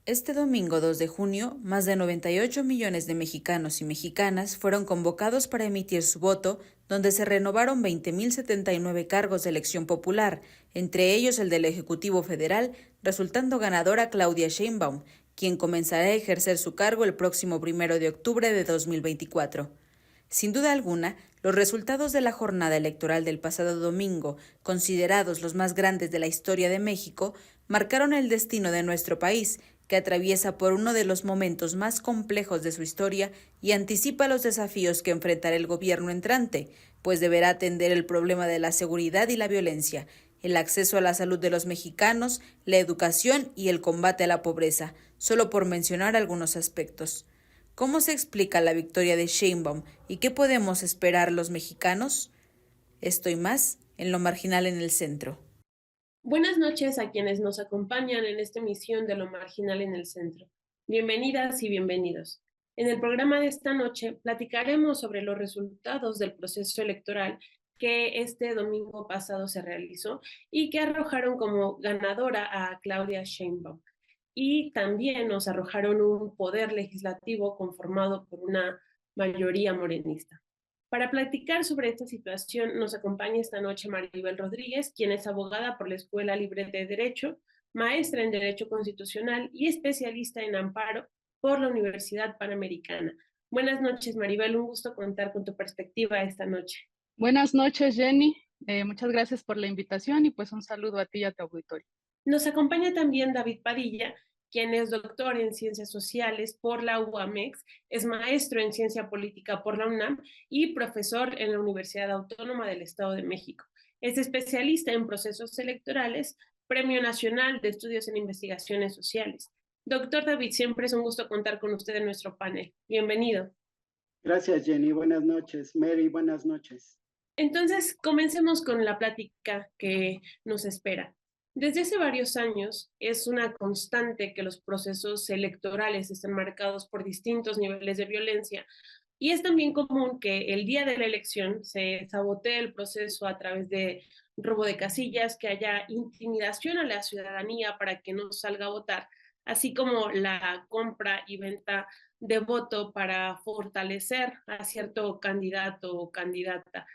Este domingo 2 de junio, más de 98 millones de mexicanos y mexicanas fueron convocados para emitir su voto, donde se renovaron 20.079 cargos de elección popular, entre ellos el del Ejecutivo Federal, resultando ganadora Claudia Sheinbaum, quien comenzará a ejercer su cargo el próximo 1 de octubre de 2024. Sin duda alguna, los resultados de la jornada electoral del pasado domingo, considerados los más grandes de la historia de México, marcaron el destino de nuestro país, que atraviesa por uno de los momentos más complejos de su historia y anticipa los desafíos que enfrentará el gobierno entrante, pues deberá atender el problema de la seguridad y la violencia, el acceso a la salud de los mexicanos, la educación y el combate a la pobreza, solo por mencionar algunos aspectos. ¿Cómo se explica la victoria de Sheinbaum y qué podemos esperar los mexicanos? Esto y más en Lo Marginal en el Centro. Buenas noches a quienes nos acompañan en esta emisión de Lo Marginal en el Centro. Bienvenidas y bienvenidos. En el programa de esta noche platicaremos sobre los resultados del proceso electoral que este domingo pasado se realizó y que arrojaron como ganadora a Claudia Sheinbaum. Y también nos arrojaron un poder legislativo conformado por una mayoría morenista. Para platicar sobre esta situación nos acompaña esta noche Maribel Rodríguez, quien es abogada por la Escuela Libre de Derecho, maestra en Derecho Constitucional y especialista en amparo por la Universidad Panamericana. Buenas noches, Maribel, un gusto contar con tu perspectiva esta noche. Buenas noches, Jenny. Muchas gracias por la invitación y pues un saludo a ti y a tu auditorio. Nos acompaña también David Padilla, quien es doctor en Ciencias Sociales por la UAMEX, es maestro en Ciencia Política por la UNAM y profesor en la Universidad Autónoma del Estado de México. Es especialista en procesos electorales, Premio Nacional de Estudios en Investigaciones Sociales. Doctor David, siempre es un gusto contar con usted en nuestro panel. Bienvenido. Gracias, Jenny. Buenas noches. Mary, buenas noches. Entonces, comencemos con la plática que nos espera. Desde hace varios años es una constante que los procesos electorales estén marcados por distintos niveles de violencia y es también común que el día de la elección se sabotee el proceso a través de robo de casillas, que haya intimidación a la ciudadanía para que no salga a votar, así como la compra y venta de voto para fortalecer a cierto candidato o candidata.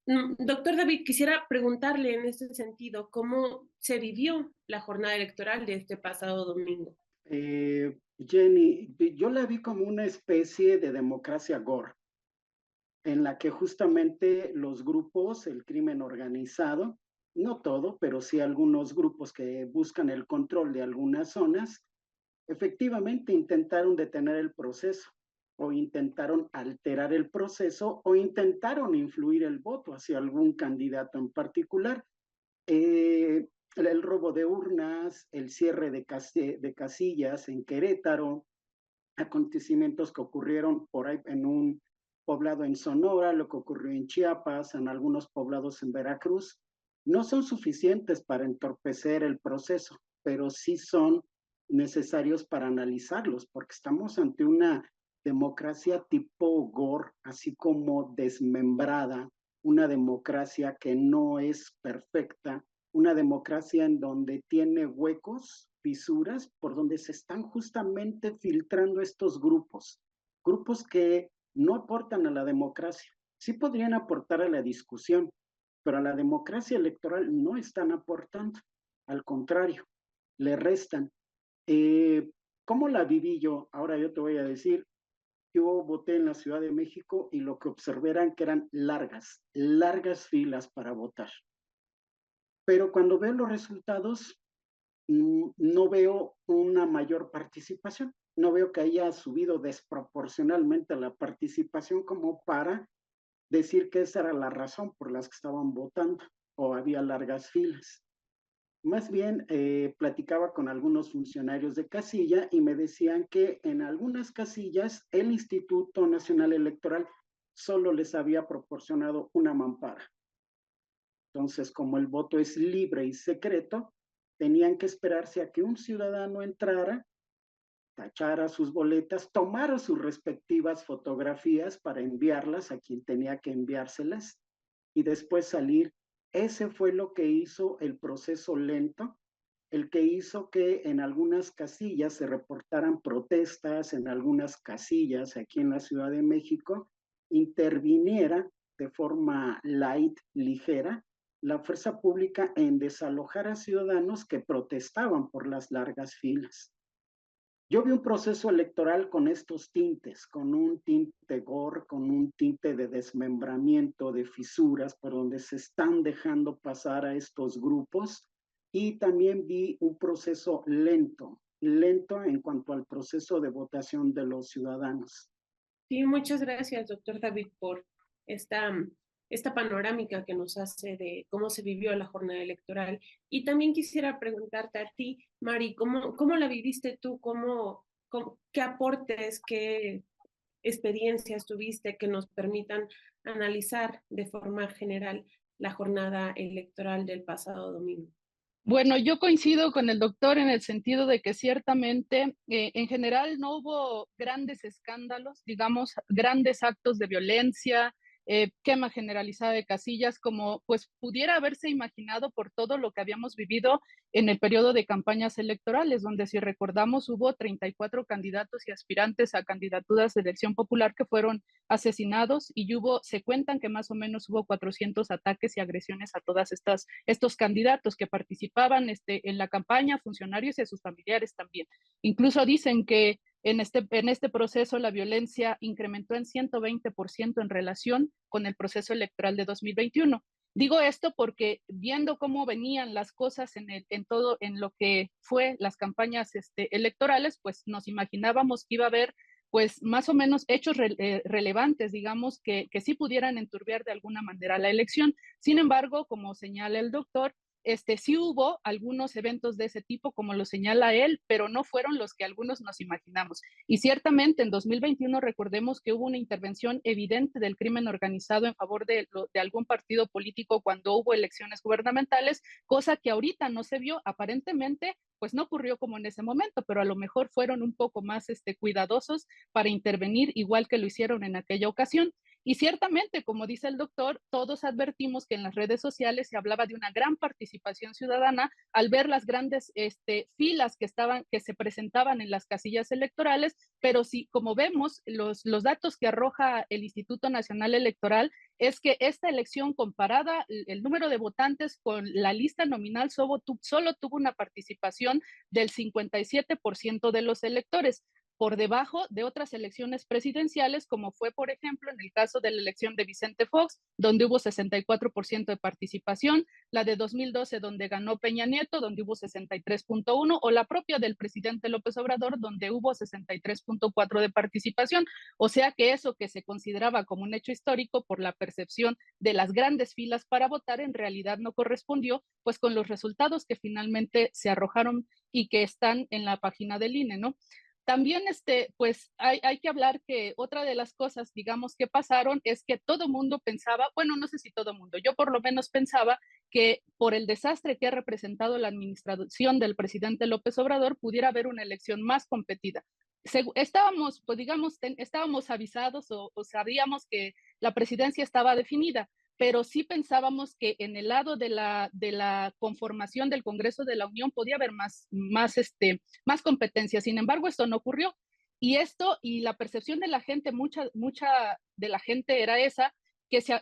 Doctor David, quisiera preguntarle en este sentido, ¿cómo se vivió la jornada electoral de este pasado domingo? Jenny, yo la vi como una especie de democracia gore, en la que justamente los grupos, el crimen organizado, no todo, pero sí algunos grupos que buscan el control de algunas zonas, efectivamente intentaron detener el proceso o intentaron alterar el proceso o intentaron influir el voto hacia algún candidato en particular. El robo de urnas, el cierre de casillas en Querétaro, acontecimientos que ocurrieron por ahí en un poblado en Sonora, lo que ocurrió en Chiapas, en algunos poblados en Veracruz, no son suficientes para entorpecer el proceso, pero sí son necesarios para analizarlos, porque estamos ante una democracia tipo Gore, así como desmembrada, una democracia que no es perfecta, una democracia en donde tiene huecos, fisuras, por donde se están justamente filtrando estos grupos, grupos que no aportan a la democracia. Sí podrían aportar a la discusión, pero a la democracia electoral no están aportando. Al contrario, le restan. ¿Cómo la viví yo? Ahora yo te voy a decir, yo voté en la Ciudad de México y lo que observé eran que eran largas filas para votar. Pero cuando veo los resultados, no veo una mayor participación. No veo que haya subido desproporcionalmente la participación como para decir que esa era la razón por la que estaban votando o había largas filas. Más bien, platicaba con algunos funcionarios de casilla y me decían que en algunas casillas el Instituto Nacional Electoral solo les había proporcionado una mampara. Entonces, como el voto es libre y secreto, tenían que esperarse a que un ciudadano entrara, tachara sus boletas, tomara sus respectivas fotografías para enviarlas a quien tenía que enviárselas y después salir. Ese fue lo que hizo el proceso lento, el que hizo que en algunas casillas se reportaran protestas, en algunas casillas aquí en la Ciudad de México, interviniera de forma light, ligera, la fuerza pública en desalojar a ciudadanos que protestaban por las largas filas. Yo vi un proceso electoral con estos tintes, con un tinte gore, con un tinte de desmembramiento, de fisuras, por donde se están dejando pasar a estos grupos, y también vi un proceso lento, lento en cuanto al proceso de votación de los ciudadanos. Sí, muchas gracias, doctor David, por esta, esta panorámica que nos hace de cómo se vivió la jornada electoral. Y también quisiera preguntarte a ti, Mari, ¿cómo la viviste tú? ¿Qué aportes, qué experiencias tuviste que nos permitan analizar de forma general la jornada electoral del pasado domingo? Bueno, yo coincido con el doctor en el sentido de que ciertamente, en general no hubo grandes escándalos, digamos, grandes actos de violencia, quema generalizada de casillas, como pues pudiera haberse imaginado por todo lo que habíamos vivido en el periodo de campañas electorales, donde si recordamos hubo 34 candidatos y aspirantes a candidaturas de elección popular que fueron asesinados y se cuentan que más o menos hubo 400 ataques y agresiones a todas estos candidatos que participaban en la campaña, funcionarios y a sus familiares también. Incluso dicen que en este proceso la violencia incrementó en 120% en relación con el proceso electoral de 2021. Digo esto porque viendo cómo venían las cosas en lo que fue las campañas electorales, pues nos imaginábamos que iba a haber pues más o menos hechos relevantes, digamos, que sí pudieran enturbiar de alguna manera la elección. Sin embargo, como señala el doctor, sí hubo algunos eventos de ese tipo, como lo señala él, pero no fueron los que algunos nos imaginamos. Y ciertamente en 2021 recordemos que hubo una intervención evidente del crimen organizado en favor de algún partido político cuando hubo elecciones gubernamentales, cosa que ahorita no se vio aparentemente, pues no ocurrió como en ese momento, pero a lo mejor fueron un poco más cuidadosos para intervenir igual que lo hicieron en aquella ocasión. Y ciertamente, como dice el doctor, todos advertimos que en las redes sociales se hablaba de una gran participación ciudadana al ver las grandes filas que se presentaban en las casillas electorales, pero sí, como vemos, los datos que arroja el Instituto Nacional Electoral es que esta elección comparada, el número de votantes con la lista nominal solo tuvo una participación del 57% de los electores, por debajo de otras elecciones presidenciales, como fue, por ejemplo, en el caso de la elección de Vicente Fox, donde hubo 64% de participación, la de 2012, donde ganó Peña Nieto, donde hubo 63.1%, o la propia del presidente López Obrador, donde hubo 63.4% de participación. O sea que eso que se consideraba como un hecho histórico por la percepción de las grandes filas para votar, en realidad no correspondió, pues con los resultados que finalmente se arrojaron y que están en la página del INE, ¿no? También, pues hay que hablar que otra de las cosas, digamos, que pasaron es que todo mundo pensaba, bueno, no sé si todo mundo, yo por lo menos pensaba que por el desastre que ha representado la administración del presidente López Obrador, pudiera haber una elección más competida. Estábamos, pues digamos, estábamos avisados o sabíamos que la presidencia estaba definida, pero sí pensábamos que en el lado de la conformación del Congreso de la Unión podía haber más competencia. Sin embargo, esto no ocurrió. Y la percepción de la gente, mucha de la gente era esa,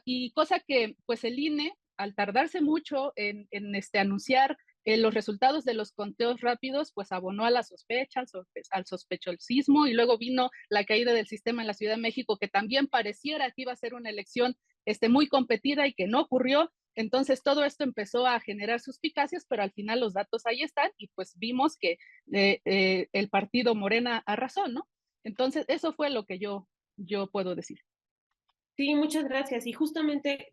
y cosa que pues el INE, al tardarse mucho en anunciar los resultados de los conteos rápidos, pues abonó a la sospecha, al sospechosismo, y luego vino la caída del sistema en la Ciudad de México, que también pareciera que iba a ser una elección muy competida y que no ocurrió. Entonces todo esto empezó a generar suspicacias, pero al final los datos ahí están y pues vimos que el partido Morena arrasó, ¿no? Entonces eso fue lo que yo puedo decir. Sí, muchas gracias. Y justamente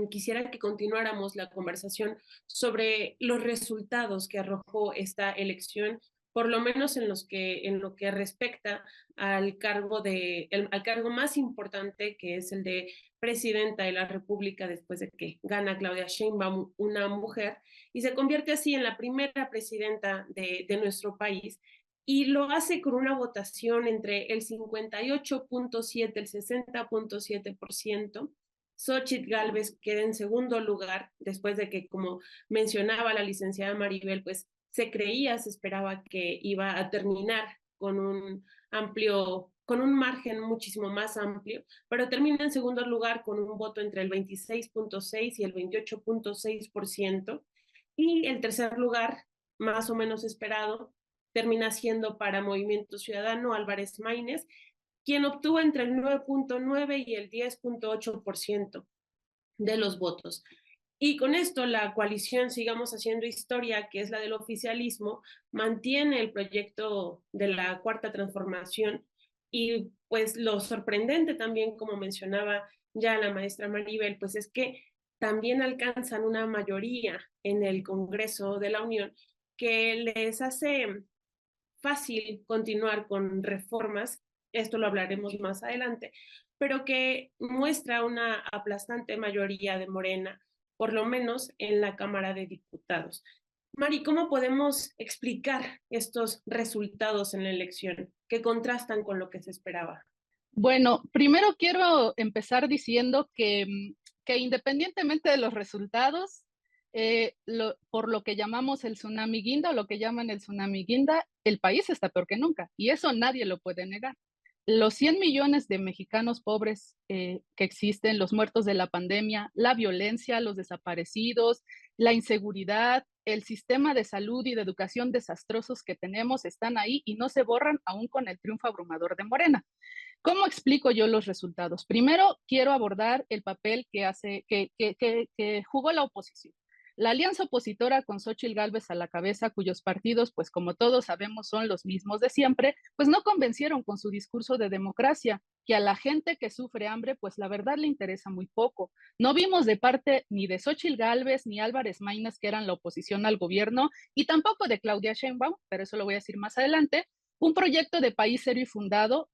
quisiera que continuáramos la conversación sobre los resultados que arrojó esta elección, por lo menos en lo que respecta al al cargo más importante, que es el de presidenta de la República, después de que gana Claudia Sheinbaum, una mujer, y se convierte así en la primera presidenta de nuestro país, y lo hace con una votación entre el 58.7, el 60.7%. Xochitl Gálvez queda en segundo lugar, después de que, como mencionaba la licenciada Maribel, pues se creía, se esperaba que iba a terminar con un margen muchísimo más amplio, pero termina en segundo lugar con un voto entre el 26.6 y el 28.6%. Y el tercer lugar, más o menos esperado, termina siendo para Movimiento Ciudadano Álvarez Maínez, quien obtuvo entre el 9.9 y el 10.8% de los votos. Y con esto la coalición Sigamos Haciendo Historia, que es la del oficialismo, mantiene el proyecto de la Cuarta Transformación. Y pues lo sorprendente también, como mencionaba ya la maestra Maribel, pues es que también alcanzan una mayoría en el Congreso de la Unión que les hace fácil continuar con reformas, esto lo hablaremos más adelante, pero que muestra una aplastante mayoría de Morena, por lo menos en la Cámara de Diputados. Mari, ¿cómo podemos explicar estos resultados en la elección que contrastan con lo que se esperaba? Bueno, primero quiero empezar diciendo que independientemente de los resultados, por lo que llamamos el tsunami guinda o lo que llaman el tsunami guinda, el país está peor que nunca y eso nadie lo puede negar. Los 100 millones de mexicanos pobres que existen, los muertos de la pandemia, la violencia, los desaparecidos, la inseguridad, el sistema de salud y de educación desastrosos que tenemos están ahí y no se borran aún con el triunfo abrumador de Morena. ¿Cómo explico yo los resultados? Primero, quiero abordar el papel que jugó la oposición. La alianza opositora con Xochitl Gálvez a la cabeza, cuyos partidos, pues como todos sabemos, son los mismos de siempre, pues no convencieron con su discurso de democracia, que a la gente que sufre hambre, pues la verdad le interesa muy poco. No vimos de parte ni de Xochitl Gálvez ni Álvarez Maínez, que eran la oposición al gobierno, y tampoco de Claudia Sheinbaum, pero eso lo voy a decir más adelante, un proyecto de país serio y fundado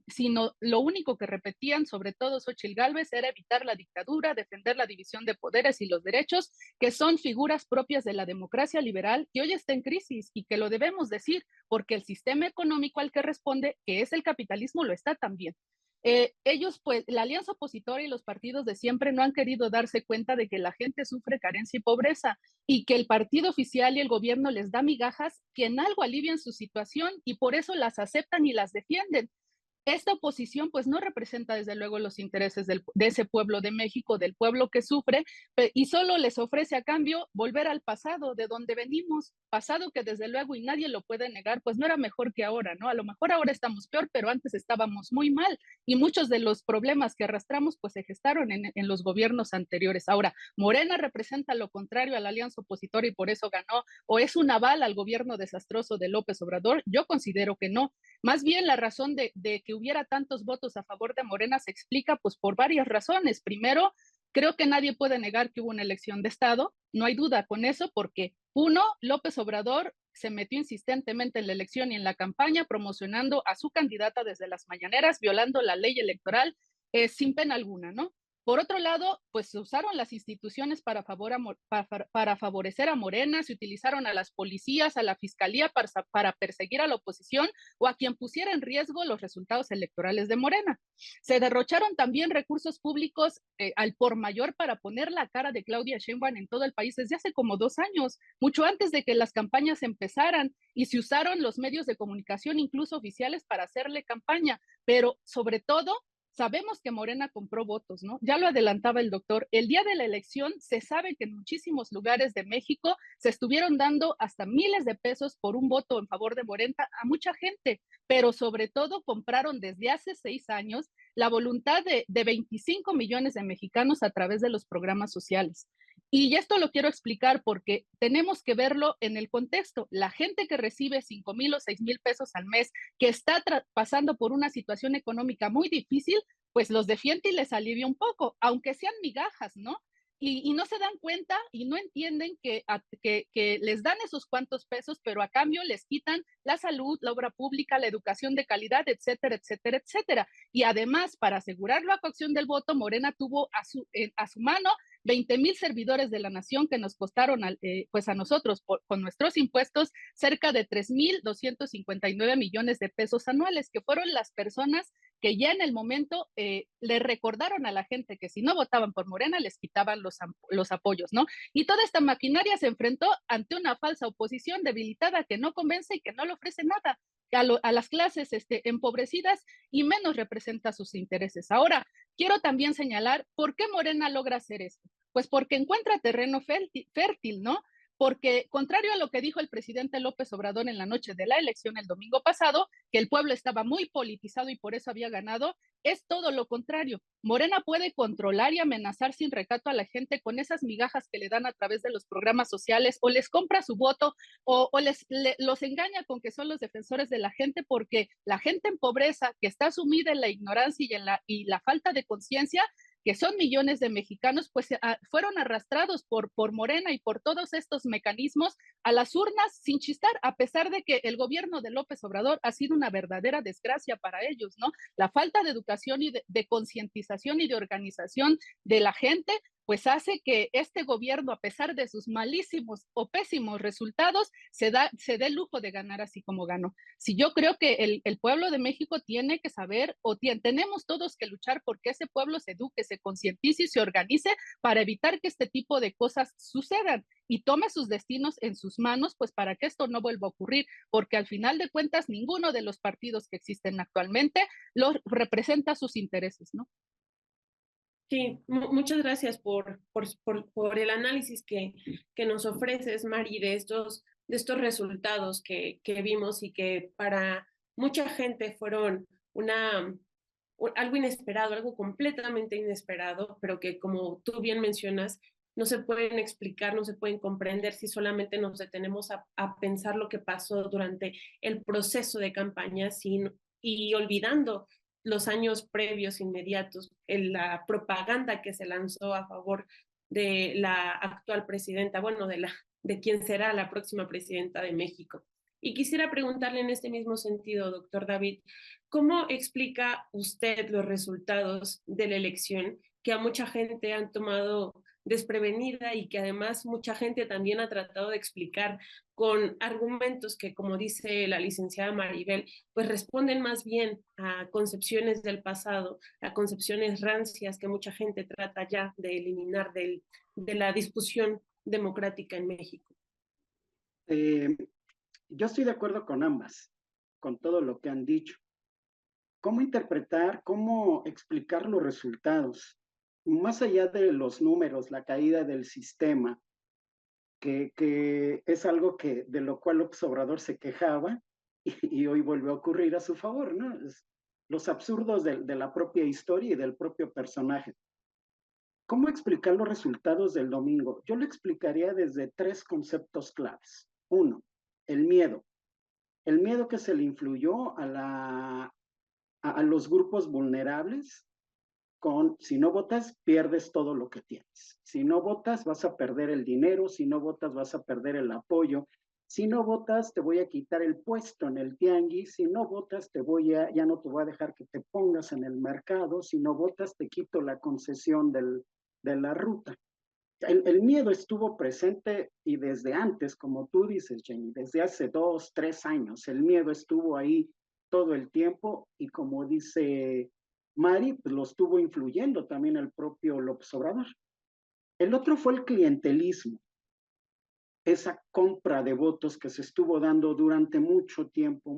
sino lo único que repetían, sobre todo Xochitl Gálvez, era evitar la dictadura, defender la división de poderes y los derechos, que son figuras propias de la democracia liberal, que hoy está en crisis y que lo debemos decir, porque el sistema económico al que responde, que es el capitalismo, lo está también. Ellos, pues, la alianza opositora y los partidos de siempre no han querido darse cuenta de que la gente sufre carencia y pobreza y que el partido oficial y el gobierno les da migajas que en algo alivian su situación y por eso las aceptan y las defienden. Esta oposición pues no representa desde luego los intereses de ese pueblo de México, del pueblo que sufre, y solo les ofrece a cambio volver al pasado, de donde venimos, pasado que desde luego y nadie lo puede negar, pues no era mejor que ahora, ¿no? A lo mejor ahora estamos peor, pero antes estábamos muy mal y muchos de los problemas que arrastramos pues se gestaron en los gobiernos anteriores. Ahora, Morena representa lo contrario a la alianza opositora y por eso ganó, o es un aval al gobierno desastroso de López Obrador. Yo considero que no. Más bien la razón de que hubiera tantos votos a favor de Morena se explica pues por varias razones. Primero, creo que nadie puede negar que hubo una elección de Estado, no hay duda con eso, porque uno, López Obrador se metió insistentemente en la elección y en la campaña promocionando a su candidata desde las mañaneras, violando la ley electoral sin pena alguna, ¿no? Por otro lado, pues se usaron las instituciones para favorecer a Morena, se utilizaron a las policías, a la fiscalía para perseguir a la oposición o a quien pusiera en riesgo los resultados electorales de Morena. Se derrocharon también recursos públicos al por mayor para poner la cara de Claudia Sheinbaum en todo el país desde hace como 2 años, mucho antes de que las campañas empezaran, y se usaron los medios de comunicación, incluso oficiales, para hacerle campaña, pero sobre todo sabemos que Morena compró votos, ¿no? Ya lo adelantaba el doctor. El día de la elección se sabe que en muchísimos lugares de México se estuvieron dando hasta miles de pesos por un voto en favor de Morena a mucha gente, pero sobre todo compraron desde hace 6 años la voluntad de 25 millones de mexicanos a través de los programas sociales. Y esto lo quiero explicar porque tenemos que verlo en el contexto. La gente que recibe 5,000 o 6,000 pesos al mes, que está pasando por una situación económica muy difícil, pues los defiende y les alivia un poco, aunque sean migajas, ¿no? Y no se dan cuenta y no entienden que les dan esos cuantos pesos, pero a cambio les quitan la salud, la obra pública, la educación de calidad, etcétera, etcétera, etcétera. Y además, para asegurar la coacción del voto, Morena tuvo a su mano 20,000 servidores de la nación que nos costaron pues a nosotros con nuestros impuestos cerca de 3,259 millones de pesos anuales, que fueron las personas que ya en el momento le recordaron a la gente que si no votaban por Morena les quitaban los apoyos, ¿no? Y toda esta maquinaria se enfrentó ante una falsa oposición debilitada que no convence y que no le ofrece nada a las clases empobrecidas y menos representa sus intereses. Ahora, quiero también señalar por qué Morena logra hacer esto. Pues porque encuentra terreno fértil, ¿no? Porque contrario a lo que dijo el presidente López Obrador en la noche de la elección el domingo pasado, que el pueblo estaba muy politizado y por eso había ganado, es todo lo contrario. Morena puede controlar y amenazar sin recato a la gente con esas migajas que le dan a través de los programas sociales, o les compra su voto, o los engaña con que son los defensores de la gente, porque la gente en pobreza, que está sumida en la ignorancia y la falta de conciencia, que son millones de mexicanos, pues fueron arrastrados por Morena y por todos estos mecanismos a las urnas sin chistar, a pesar de que el gobierno de López Obrador ha sido una verdadera desgracia para ellos, ¿no? La falta de educación y de concientización y de organización de la gente, pues hace que este gobierno, a pesar de sus malísimos o pésimos resultados, se dé el lujo de ganar así como ganó. Si yo creo que el pueblo de México tiene que saber, tenemos todos que luchar porque ese pueblo se eduque, se concientice y se organice para evitar que este tipo de cosas sucedan y tome sus destinos en sus manos, pues para que esto no vuelva a ocurrir, porque al final de cuentas ninguno de los partidos que existen actualmente representa sus intereses, ¿no? Sí, muchas gracias por el análisis que nos ofreces, Mari, de estos resultados que vimos y que para mucha gente fueron algo inesperado, algo completamente inesperado, pero que como tú bien mencionas, no se pueden explicar, no se pueden comprender si solamente nos detenemos a pensar lo que pasó durante el proceso de campaña y olvidando los años previos inmediatos, la propaganda que se lanzó a favor de la actual presidenta, bueno, de quien será la próxima presidenta de México. Y quisiera preguntarle en este mismo sentido, doctor David, ¿cómo explica usted los resultados de la elección que a mucha gente han tomado desprevenida y que además mucha gente también ha tratado de explicar con argumentos que, como dice la licenciada Maribel, pues responden más bien a concepciones del pasado, a concepciones rancias que mucha gente trata ya de eliminar de la discusión democrática en México? Yo estoy de acuerdo con ambas, con todo lo que han dicho. ¿Cómo interpretar, cómo explicar los resultados? Más allá de los números, la caída del sistema, que es algo de lo cual López Obrador se quejaba y hoy vuelve a ocurrir a su favor, ¿no? Los absurdos de la propia historia y del propio personaje. ¿Cómo explicar los resultados del domingo? Yo lo explicaría desde 3 conceptos claves. 1, el miedo. El miedo que se le influyó a los grupos vulnerables si no votas, pierdes todo lo que tienes. Si no votas, vas a perder el dinero. Si no votas, vas a perder el apoyo. Si no votas, te voy a quitar el puesto en el tianguis. Si no votas, ya no te voy a dejar que te pongas en el mercado. Si no votas, te quito la concesión de la ruta. El miedo estuvo presente y desde antes, como tú dices, Jenny, desde hace 2, 3 años, el miedo estuvo ahí todo el tiempo y como dice Mari, pues lo estuvo influyendo también el propio López Obrador. El otro fue el clientelismo, esa compra de votos que se estuvo dando durante mucho tiempo,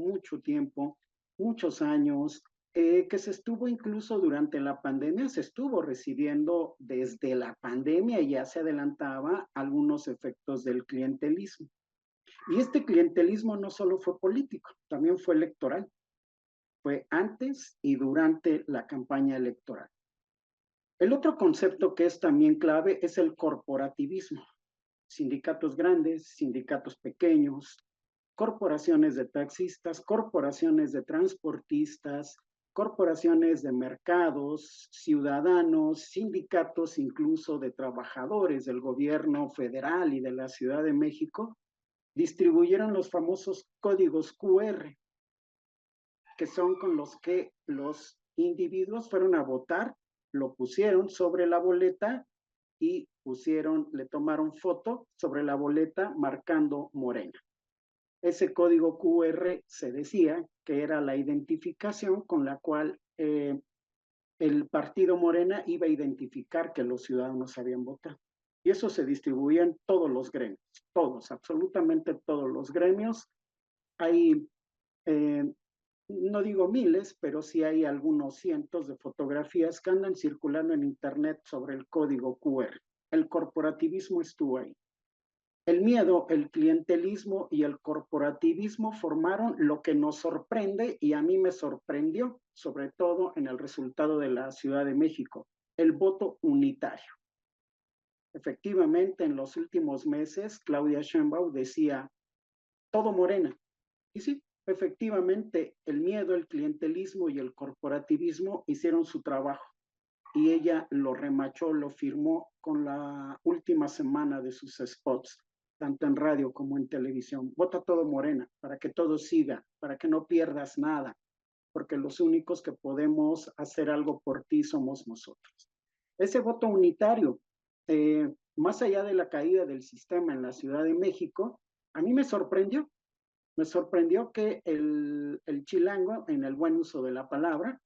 muchos años, que se estuvo incluso durante la pandemia, se estuvo recibiendo desde la pandemia y ya se adelantaba algunos efectos del clientelismo. Y este clientelismo no solo fue político, también fue electoral. Fue antes y durante la campaña electoral. El otro concepto que es también clave es el corporativismo. Sindicatos grandes, sindicatos pequeños, corporaciones de taxistas, corporaciones de transportistas, corporaciones de mercados, ciudadanos, sindicatos incluso de trabajadores del gobierno federal y de la Ciudad de México, distribuyeron los famosos códigos QR, que son con los que los individuos fueron a votar, lo pusieron sobre la boleta y le tomaron foto sobre la boleta marcando Morena. Ese código QR se decía que era la identificación con la cual el partido Morena iba a identificar que los ciudadanos habían votado. Y eso se distribuía en todos los gremios, todos, absolutamente todos los gremios. Hay, no digo miles, pero sí hay algunos cientos de fotografías que andan circulando en internet sobre el código QR. El corporativismo estuvo ahí. El miedo, el clientelismo y el corporativismo formaron lo que nos sorprende, y a mí me sorprendió, sobre todo en el resultado de la Ciudad de México, el voto unitario. Efectivamente, en los últimos meses, Claudia Sheinbaum decía, todo Morena. Y sí, efectivamente, el miedo, el clientelismo y el corporativismo hicieron su trabajo. Y ella lo remachó, lo firmó con la última semana de sus spots, tanto en radio como en televisión. Vota todo Morena, para que todo siga, para que no pierdas nada, porque los únicos que podemos hacer algo por ti somos nosotros. Ese voto unitario, más allá de la caída del sistema en la Ciudad de México, a mí me sorprendió que el chilango, en el buen uso de la palabra,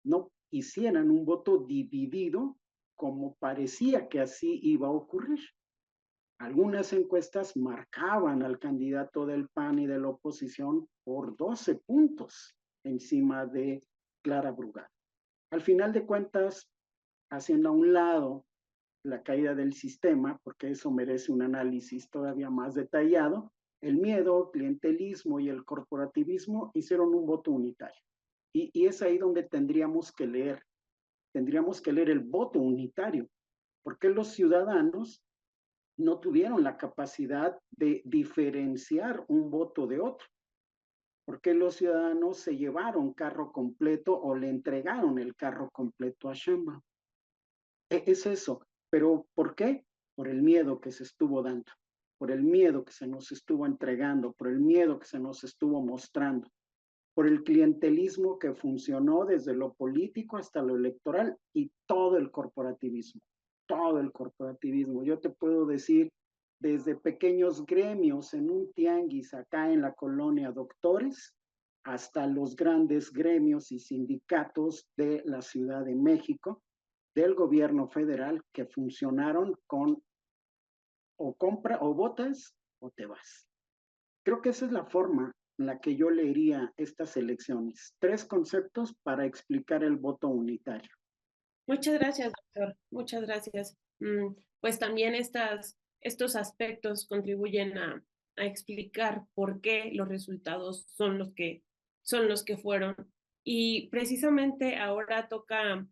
no hicieran un voto dividido como parecía que así iba a ocurrir. Algunas encuestas marcaban al candidato del PAN y de la oposición por 12 puntos encima de Clara Brugada. Al final de cuentas, haciendo a un lado la caída del sistema, porque eso merece un análisis todavía más detallado, el miedo, clientelismo y el corporativismo hicieron un voto unitario. Y es ahí donde tendríamos que leer el voto unitario, porque los ciudadanos no tuvieron la capacidad de diferenciar un voto de otro, porque los ciudadanos se llevaron carro completo o le entregaron el carro completo a Sheinbaum. Es eso, pero ¿por qué? Por el miedo que se estuvo dando, por el miedo que se nos estuvo entregando, por el miedo que se nos estuvo mostrando, por el clientelismo que funcionó desde lo político hasta lo electoral y todo el corporativismo. Yo te puedo decir, desde pequeños gremios en un tianguis acá en la colonia Doctores, hasta los grandes gremios y sindicatos de la Ciudad de México, del gobierno federal, que funcionaron con o compra o votas o te vas. Creo que esa es la forma en la que yo leería estas elecciones. 3 conceptos para explicar el voto unitario. Muchas gracias, doctor. Muchas gracias. Pues también estos aspectos contribuyen a explicar por qué los resultados son los que fueron. Y precisamente ahora toca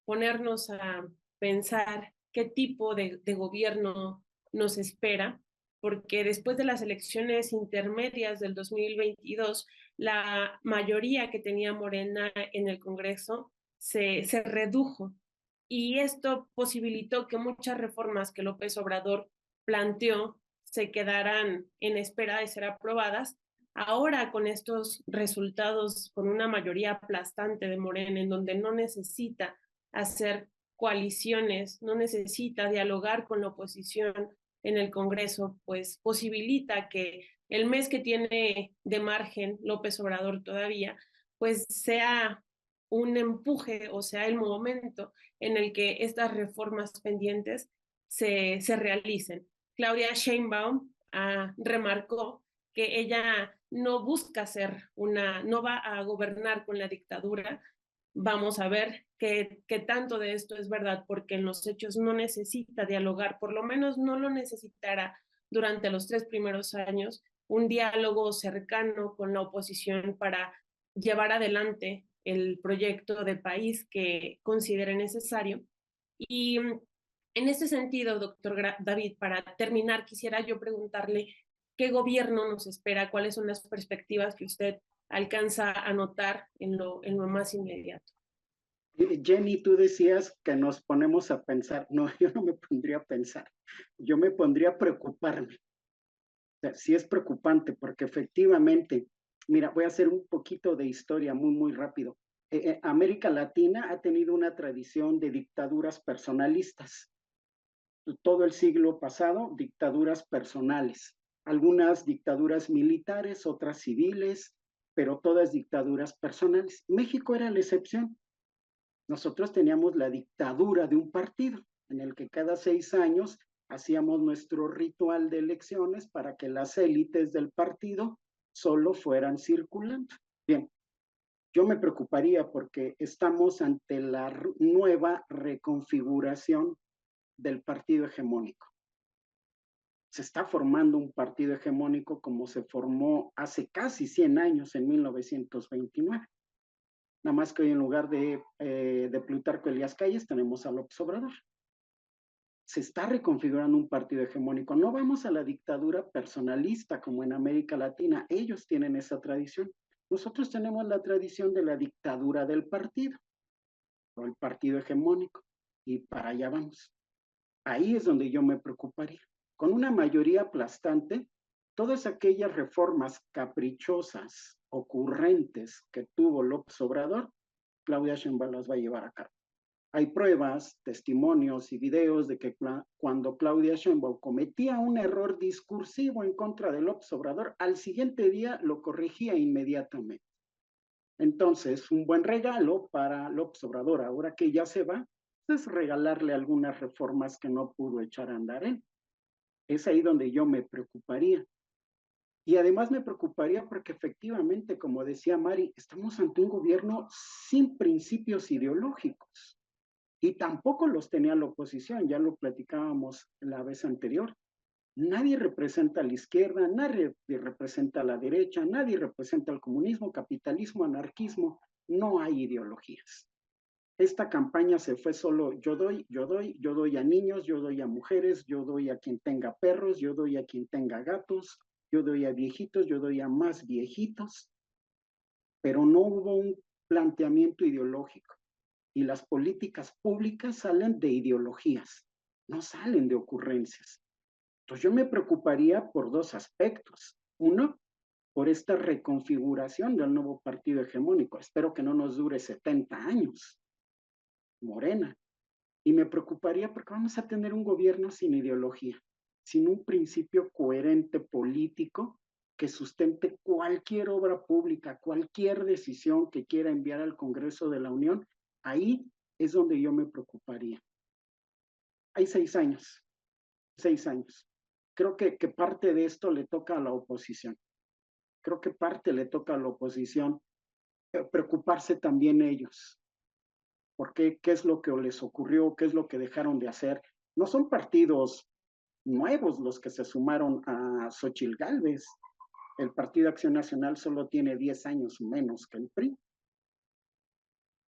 ponernos a pensar qué tipo de gobierno nos espera, porque después de las elecciones intermedias del 2022, la mayoría que tenía Morena en el Congreso se redujo, y esto posibilitó que muchas reformas que López Obrador planteó se quedaran en espera de ser aprobadas. Ahora, con estos resultados, con una mayoría aplastante de Morena, en donde no necesita hacer coaliciones, no necesita dialogar con la oposición en el Congreso, pues posibilita que el mes que tiene de margen López Obrador todavía, pues sea un empuje, o sea, el momento en el que estas reformas pendientes se realicen. Claudia Sheinbaum remarcó que ella no busca no va a gobernar con la dictadura. Vamos a ver qué tanto de esto es verdad, porque en los hechos no necesita dialogar, por lo menos no lo necesitará durante los 3 primeros años, un diálogo cercano con la oposición para llevar adelante el proyecto de país que considere necesario. Y en este sentido, doctor David, para terminar, quisiera yo preguntarle qué gobierno nos espera, cuáles son las perspectivas que usted alcanza a notar en lo más inmediato. Jenny, tú decías que nos ponemos a pensar. No, yo no me pondría a pensar. Yo me pondría a preocuparme. O sea, sí es preocupante porque efectivamente, mira, voy a hacer un poquito de historia muy rápido. América Latina ha tenido una tradición de dictaduras personalistas. Todo el siglo pasado, dictaduras personales. Algunas dictaduras militares, otras civiles, pero todas dictaduras personales. México era la excepción. Nosotros teníamos la dictadura de un partido, en el que cada 6 años hacíamos nuestro ritual de elecciones para que las élites del partido solo fueran circulando. Bien, yo me preocuparía porque estamos ante la nueva reconfiguración del partido hegemónico. Se está formando un partido hegemónico como se formó hace casi 100 años, en 1929. Nada más que hoy en lugar de Plutarco Elías Calles tenemos a López Obrador. Se está reconfigurando un partido hegemónico. No vamos a la dictadura personalista como en América Latina. Ellos tienen esa tradición. Nosotros tenemos la tradición de la dictadura del partido, o el partido hegemónico, y para allá vamos. Ahí es donde yo me preocuparía. Con una mayoría aplastante, todas aquellas reformas caprichosas, ocurrentes que tuvo López Obrador, Claudia Sheinbaum las va a llevar a cabo. Hay pruebas, testimonios y videos de que cuando Claudia Sheinbaum cometía un error discursivo en contra de López Obrador, al siguiente día lo corregía inmediatamente. Entonces, un buen regalo para López Obrador, ahora que ya se va, es regalarle algunas reformas que no pudo echar a andar él. Es ahí donde yo me preocuparía. Y además me preocuparía porque efectivamente, como decía Mari, estamos ante un gobierno sin principios ideológicos. Y tampoco los tenía la oposición, ya lo platicábamos la vez anterior. Nadie representa a la izquierda, nadie representa a la derecha, nadie representa al comunismo, capitalismo, anarquismo. No hay ideologías. Esta campaña se fue solo yo doy a niños, yo doy a mujeres, yo doy a quien tenga perros, yo doy a quien tenga gatos, yo doy a viejitos, yo doy a más viejitos, pero no hubo un planteamiento ideológico. Y las políticas públicas salen de ideologías, no salen de ocurrencias. Entonces yo me preocuparía por dos aspectos. Uno, por esta reconfiguración del nuevo partido hegemónico. Espero que no nos dure 70 años. Morena. Y me preocuparía porque vamos a tener un gobierno sin ideología, sin un principio coherente político que sustente cualquier obra pública, cualquier decisión que quiera enviar al Congreso de la Unión. Ahí es donde yo me preocuparía. Hay 6 años, 6 años. Creo que parte de esto le toca a la oposición. Creo que parte le toca a la oposición preocuparse también ellos. ¿Por qué? ¿Qué es lo que les ocurrió? ¿Qué es lo que dejaron de hacer? No son partidos nuevos los que se sumaron a Xóchitl Gálvez. El Partido Acción Nacional solo tiene 10 años menos que el PRI.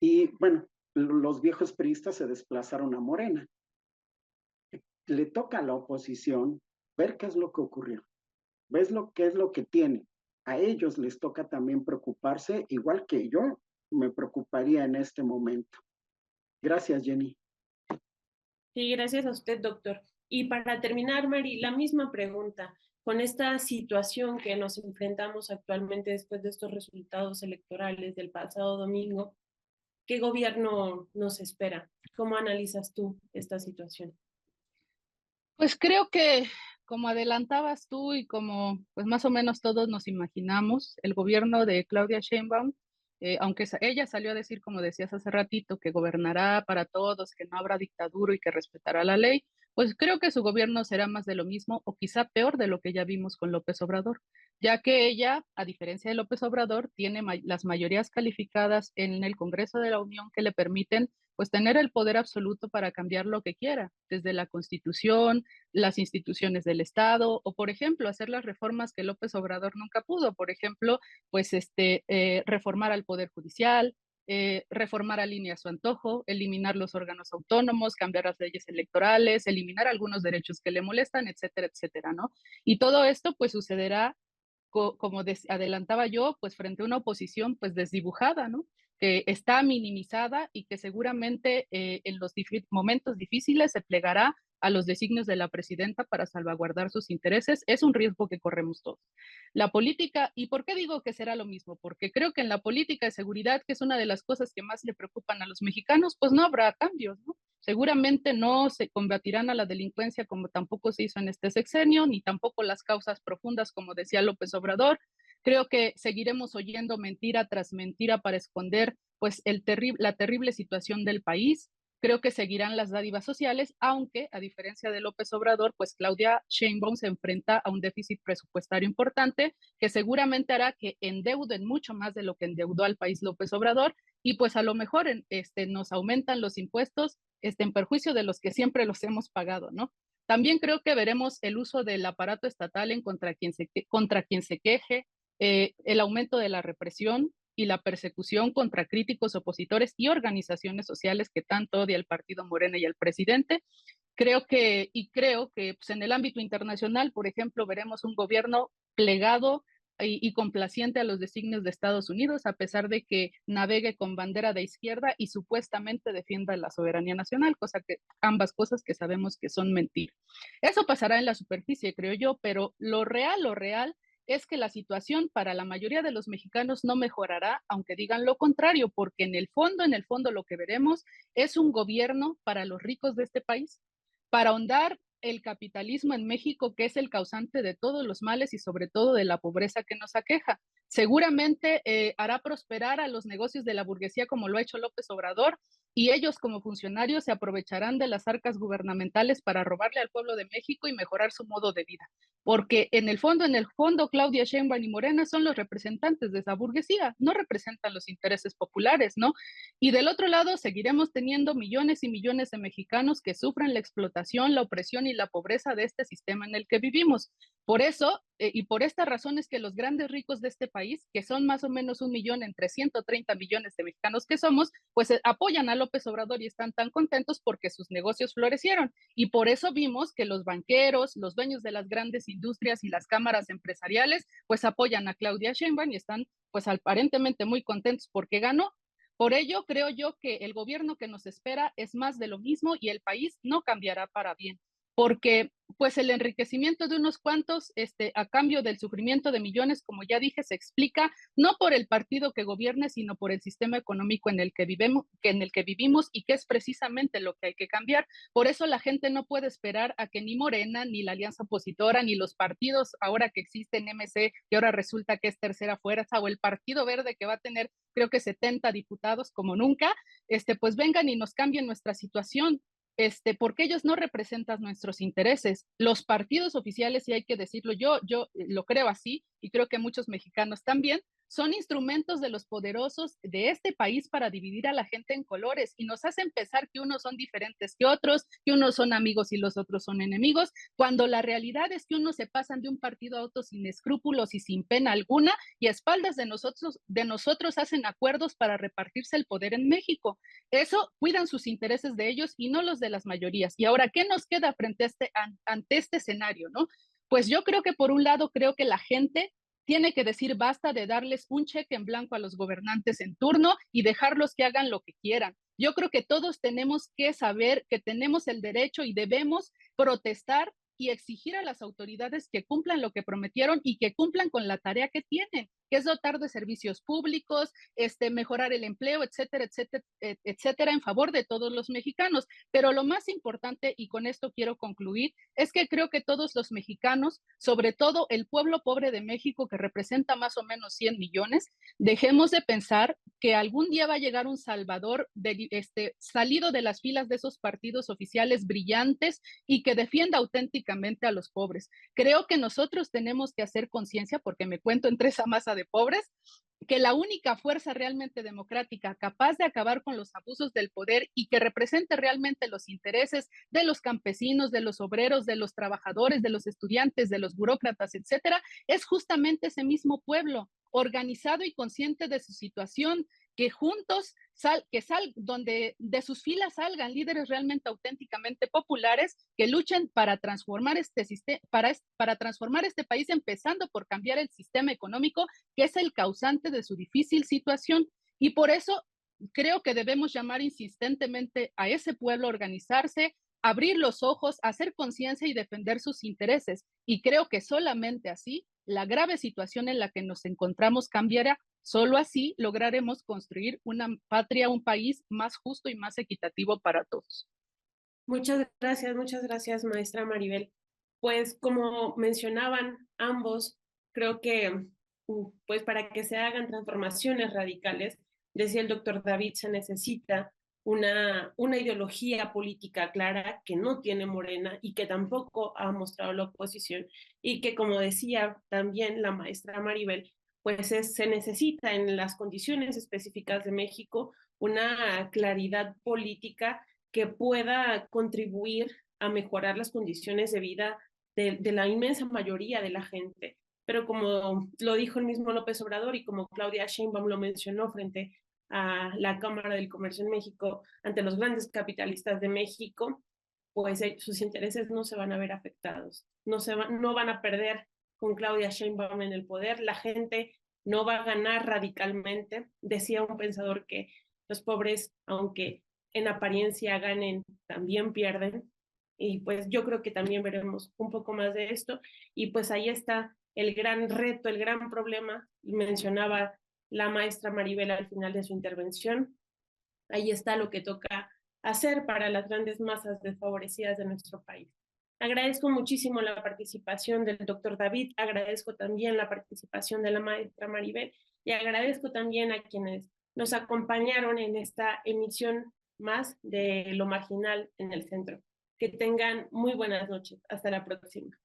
Y bueno, los viejos priistas se desplazaron a Morena. Le toca a la oposición ver qué es lo que ocurrió. ¿Ves qué es lo que tiene? A ellos les toca también preocuparse, igual que yo me preocuparía en este momento. Gracias, Jenny. Sí, gracias a usted, doctor. Y para terminar, Mari, la misma pregunta. Con esta situación que nos enfrentamos actualmente después de estos resultados electorales del pasado domingo, ¿qué gobierno nos espera? ¿Cómo analizas tú esta situación? Pues creo que, como adelantabas tú y como pues más o menos todos nos imaginamos, el gobierno de Claudia Sheinbaum, aunque ella salió a decir, como decías hace ratito, que gobernará para todos, que no habrá dictadura y que respetará la ley, pues creo que su gobierno será más de lo mismo o quizá peor de lo que ya vimos con López Obrador, ya que ella, a diferencia de López Obrador, tiene las mayorías calificadas en el Congreso de la Unión que le permiten pues tener el poder absoluto para cambiar lo que quiera, desde la Constitución, las instituciones del Estado, o por ejemplo, hacer las reformas que López Obrador nunca pudo, por ejemplo, pues reformar al Poder Judicial, reformar al INE a su antojo, eliminar los órganos autónomos, cambiar las leyes electorales, eliminar algunos derechos que le molestan, etcétera, etcétera, ¿no? Y todo esto pues sucederá como adelantaba yo, pues frente a una oposición pues desdibujada, ¿no? Que está minimizada y que seguramente en los momentos difíciles se plegará a los designios de la presidenta para salvaguardar sus intereses. Es un riesgo que corremos todos. La política, ¿y por qué digo que será lo mismo? Porque creo que en la política de seguridad, que es una de las cosas que más le preocupan a los mexicanos, pues no habrá cambios, ¿no? Seguramente no se combatirán a la delincuencia como tampoco se hizo en este sexenio, ni tampoco las causas profundas, como decía López Obrador. Creo que seguiremos oyendo mentira tras mentira para esconder pues la terrible situación del país. Creo que seguirán las dádivas sociales, aunque a diferencia de López Obrador, pues Claudia Sheinbaum se enfrenta a un déficit presupuestario importante que seguramente hará que endeuden mucho más de lo que endeudó al país López Obrador y pues a lo mejor nos aumentan los impuestos en perjuicio de los que siempre los hemos pagado, ¿no? También creo que veremos el uso del aparato estatal contra quien se queje, el aumento de la represión y la persecución contra críticos, opositores y organizaciones sociales que tanto odia el partido Morena y el presidente. Creo que pues, en el ámbito internacional, por ejemplo, veremos un gobierno plegado y complaciente a los designios de Estados Unidos, a pesar de que navegue con bandera de izquierda y supuestamente defienda la soberanía nacional, ambas cosas que sabemos que son mentiras. Eso pasará en la superficie, creo yo, pero lo real es que la situación para la mayoría de los mexicanos no mejorará, aunque digan lo contrario, porque en el fondo lo que veremos es un gobierno para los ricos de este país, para ahondar el capitalismo en México, que es el causante de todos los males y sobre todo de la pobreza que nos aqueja. Seguramente hará prosperar a los negocios de la burguesía como lo ha hecho López Obrador, y ellos como funcionarios se aprovecharán de las arcas gubernamentales para robarle al pueblo de México y mejorar su modo de vida. Porque en el fondo, Claudia Sheinbaum y Morena son los representantes de esa burguesía, no representan los intereses populares, ¿no? Y del otro lado, seguiremos teniendo millones y millones de mexicanos que sufren la explotación, la opresión y la pobreza de este sistema en el que vivimos. Por eso, y por estas razones que los grandes ricos de este país, que son más o menos 1 millón entre 130 millones de mexicanos que somos, pues apoyan a López Obrador y están tan contentos porque sus negocios florecieron. Y por eso vimos que los banqueros, los dueños de las grandes industrias y las cámaras empresariales, pues apoyan a Claudia Sheinbaum y están pues aparentemente muy contentos porque ganó. Por ello, creo yo que el gobierno que nos espera es más de lo mismo y el país no cambiará para bien, porque pues el enriquecimiento de unos cuantos a cambio del sufrimiento de millones, como ya dije, se explica no por el partido que gobierne, sino por el sistema económico en el que vivimos y que es precisamente lo que hay que cambiar. Por eso la gente no puede esperar a que ni Morena, ni la alianza opositora, ni los partidos ahora que existen, MC, que ahora resulta que es tercera fuerza, o el Partido Verde que va a tener creo que 70 diputados como nunca, pues vengan y nos cambien nuestra situación. Porque ellos no representan nuestros intereses. Los partidos oficiales, y hay que decirlo, yo lo creo así, y creo que muchos mexicanos también, son instrumentos de los poderosos de este país para dividir a la gente en colores y nos hacen pensar que unos son diferentes que otros, que unos son amigos y los otros son enemigos, cuando la realidad es que unos se pasan de un partido a otro sin escrúpulos y sin pena alguna y a espaldas de nosotros hacen acuerdos para repartirse el poder en México. Eso cuidan sus intereses de ellos y no los de las mayorías. Y ahora, ¿qué nos queda ante este escenario, no? Pues yo creo que por un lado creo que la gente tiene que decir basta de darles un cheque en blanco a los gobernantes en turno y dejarlos que hagan lo que quieran. Yo creo que todos tenemos que saber que tenemos el derecho y debemos protestar y exigir a las autoridades que cumplan lo que prometieron y que cumplan con la tarea que tienen, que es dotar de servicios públicos, mejorar el empleo, etcétera, etcétera, etcétera, en favor de todos los mexicanos. Pero lo más importante, y con esto quiero concluir, es que creo que todos los mexicanos, sobre todo el pueblo pobre de México, que representa más o menos 100 millones, dejemos de pensar que algún día va a llegar un salvador salido de las filas de esos partidos oficiales brillantes y que defienda auténticamente a los pobres. Creo que nosotros tenemos que hacer conciencia, porque me cuento entre esa masa de pobres, que la única fuerza realmente democrática capaz de acabar con los abusos del poder y que represente realmente los intereses de los campesinos, de los obreros, de los trabajadores, de los estudiantes, de los burócratas, etcétera, es justamente ese mismo pueblo. organizado y consciente de su situación, que juntos, donde de sus filas salgan líderes realmente auténticamente populares que luchen para transformar para transformar este país, empezando por cambiar el sistema económico, que es el causante de su difícil situación. Y por eso creo que debemos llamar insistentemente a ese pueblo a organizarse, abrir los ojos, hacer conciencia y defender sus intereses. Y creo que solamente así la grave situación en la que nos encontramos cambiará. Solo así lograremos construir una patria, un país más justo y más equitativo para todos. Muchas gracias, maestra Maribel. Pues como mencionaban ambos, creo que pues para que se hagan transformaciones radicales, decía el doctor David, se necesita una ideología política clara que no tiene Morena y que tampoco ha mostrado la oposición, y que, como decía también la maestra Maribel, pues se necesita en las condiciones específicas de México una claridad política que pueda contribuir a mejorar las condiciones de vida de la inmensa mayoría de la gente. Pero como lo dijo el mismo López Obrador y como Claudia Sheinbaum lo mencionó frente a la Cámara del Comercio en México, ante los grandes capitalistas de México, pues sus intereses no se van a ver afectados, no van a perder con Claudia Sheinbaum en el poder, la gente no va a ganar radicalmente. Decía un pensador que los pobres, aunque en apariencia ganen, también pierden. Y pues yo creo que también veremos un poco más de esto. Y pues ahí está el gran reto, el gran problema, y mencionaba la maestra Maribel al final de su intervención. Ahí está lo que toca hacer para las grandes masas desfavorecidas de nuestro país. Agradezco muchísimo la participación del doctor David, agradezco también la participación de la maestra Maribel y agradezco también a quienes nos acompañaron en esta emisión más de Lo Marginal en el Centro. Que tengan muy buenas noches. Hasta la próxima.